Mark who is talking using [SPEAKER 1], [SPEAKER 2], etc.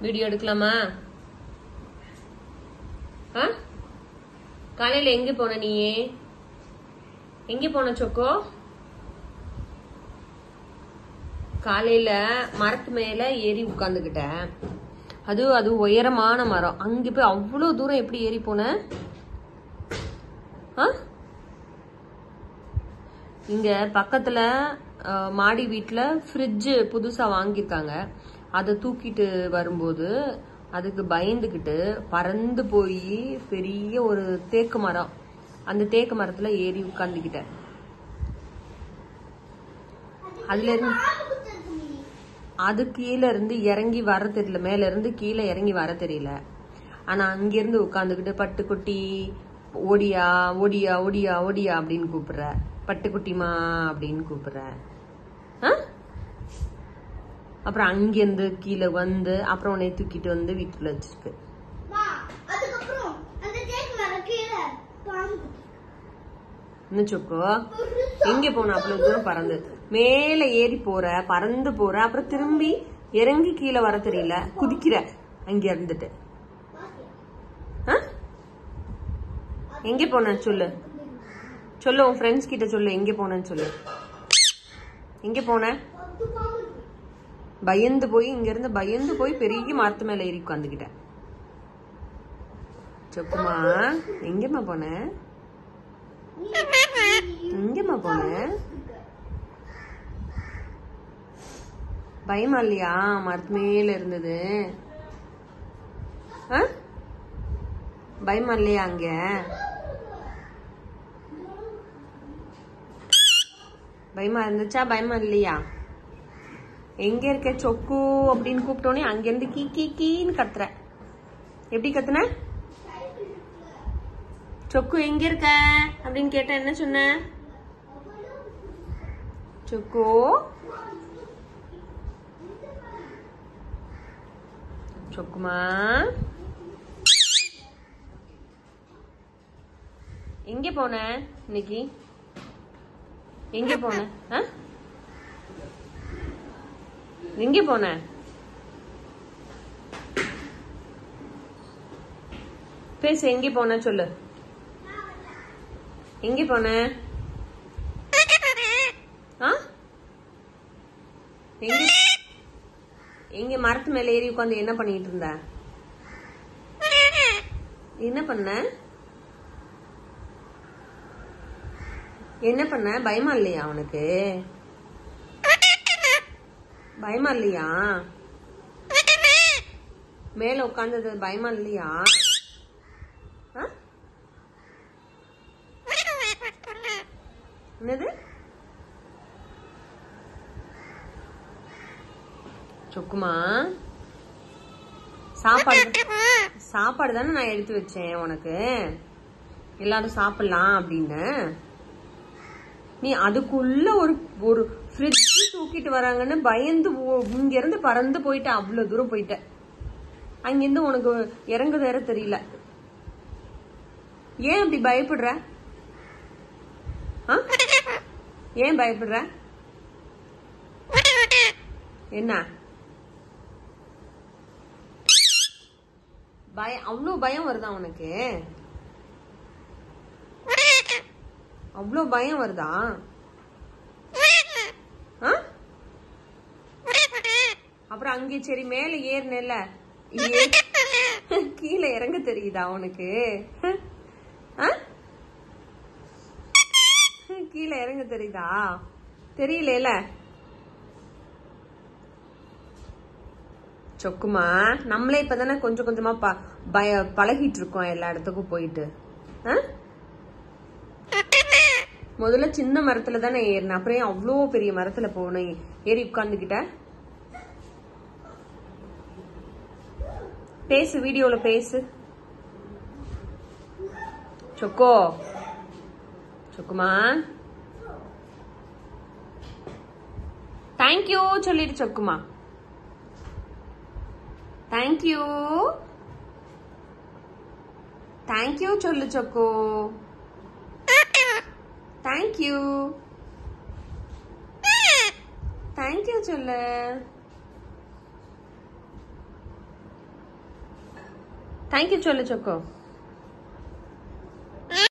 [SPEAKER 1] Video எடுக்கலாமா? காலையில எங்க போன நீ? எங்க போன சொக்கோ? காலையில மரத்து மேல ஏறி உட்கார்ந்துகிட்ட. அது உயரமான மரம். அங்க போய் அவ்வளவு தூரம் எப்படி ஏறி போன? இங்க பக்கத்துல மாடி வீட்டுல ஃப்ரிட்ஜ் புதுசா வாங்கியிருக்காங்க. அதை தூக்கிட்டு வரும்போது அதுக்கு பயந்துகிட்டு பறந்து போய் பெரிய ஒரு தேக்கு மரம், அந்த தேக்கு மரத்துல ஏறி உட்கார்ந்துகிட்ட. அதுல இருந்து அது கீழே இருந்து இறங்கி வர தெரியல, மேல இருந்து கீழே இறங்கி வர தெரியல. ஆனா அங்கிருந்து உட்கார்ந்துகிட்டு பட்டுக்குட்டி ஓடியா ஓடியா ஓடியா ஓடியா அப்படின்னு கூப்பிடுற, பட்டுக்குட்டிமா அப்படின்னு கூப்பிடுற. அப்புறம் அங்கிருந்து கீழே வந்து அப்புறம் உன்னை தூக்கிட்டு வந்து வீட்டுல வச்சிருக்கு. இன்னும் சொக்கோ எங்க போன? அவ்வளவு தூரம் பறந்து மேல ஏறி போற, பறந்து போற, அப்புறம் திரும்பி இறங்கி கீழே வர தெரியல, குதிக்கிற அங்க இருந்துட்டு. எங்க போன சொல்லு, சொல்லு, உன் ஃப்ரெண்ட்ஸ் கிட்ட சொல்லு, எங்க போனன்னு சொல்லு. எங்க போன? பயந்து போய் இங்க இருந்து பயந்து போய் பெரிய மரத்து மேல ஏறி உட்காந்துக்கிட்ட. சொக்குமா எங்கம்மா போன? எங்கம்மா போன? பயமா இல்லையா மரத்து மேல இருந்தது? பயமா இல்லையா? அங்க பயமா இருந்துச்சா? பயமா இல்லையா? எங்க இருக்க சொக்கு அப்படின்னு கூப்பிட்டோன்னே அங்க இருந்து கீ கீ கீன்னு கத்துற. எப்படி கத்துன? சொக்கு எங்க இருக்க அப்படின்னு கேட்ட என்ன சொன்ன? சொக்கு சொக்குமா எங்க போன இன்னைக்கு? எங்க போன? எங்க போன? பேசு, எங்க போன சொல்லு. எங்க போன? எங்க மரத்து மேல ஏறி உட்காந்து என்ன பண்ணிட்டு இருந்த? என்ன பண்ண? என்ன பண்ண? பயமா இல்லையா உனக்கு? பயமா இல்லையா? மேல உட்கார்ந்தது பயமா இல்லையா? என்னது சொக்குமா? சாப்பாடு தானே நான் எடுத்து வச்சேன் உனக்கு, எல்லாரும் சாப்பிடலாம் அப்படின்னு. நீ அதுக்குள்ள ஒரு ஃப்ரிட்ஜ் தூக்கிட்டு வராங்கன்னு பயந்து இங்க இருந்து பறந்து போயிட்ட, அவ்வளவு தூரம் போயிட்ட. அங்கிருந்து உனக்கு இறங்க வேற தெரியல. ஏன் அப்படி பயப்படுற? ஏன் பயப்படுற? என்ன பயம்? அவ்வளவு பயம் வருதா உனக்கு? அவ்வளவு பயம் வருதா? அப்புறம் அங்கே சரி மேல ஏறினல, கீழே இறங்க தெரியுதா உனக்கு? கீழே இறங்க தெரியுதா? தெரியல. சொக்குமா நம்மளே இப்பதானே கொஞ்சம் கொஞ்சமா பழகிட்டு இருக்கோம் எல்லா இடத்துக்கும் போயிட்டு. முதல்ல சின்ன மரத்துல தானே ஏறின, அப்புறம் அவ்வளோ பெரிய மரத்துல போன ஏறி உட்கார்ந்துகிட்ட. பேசு, வீடியோல பேசு. சொக்கோ சொக்குமா தேங்க்யூ சொல்லிட்டு சொக்குமா தேங்க்யூ தேங்க்யூ சொல்லு சொக்கு. தேங்க்யூ தேங்க்யூ சொல்லு. தேங்க்யூ சொல்லு சொக்கோ.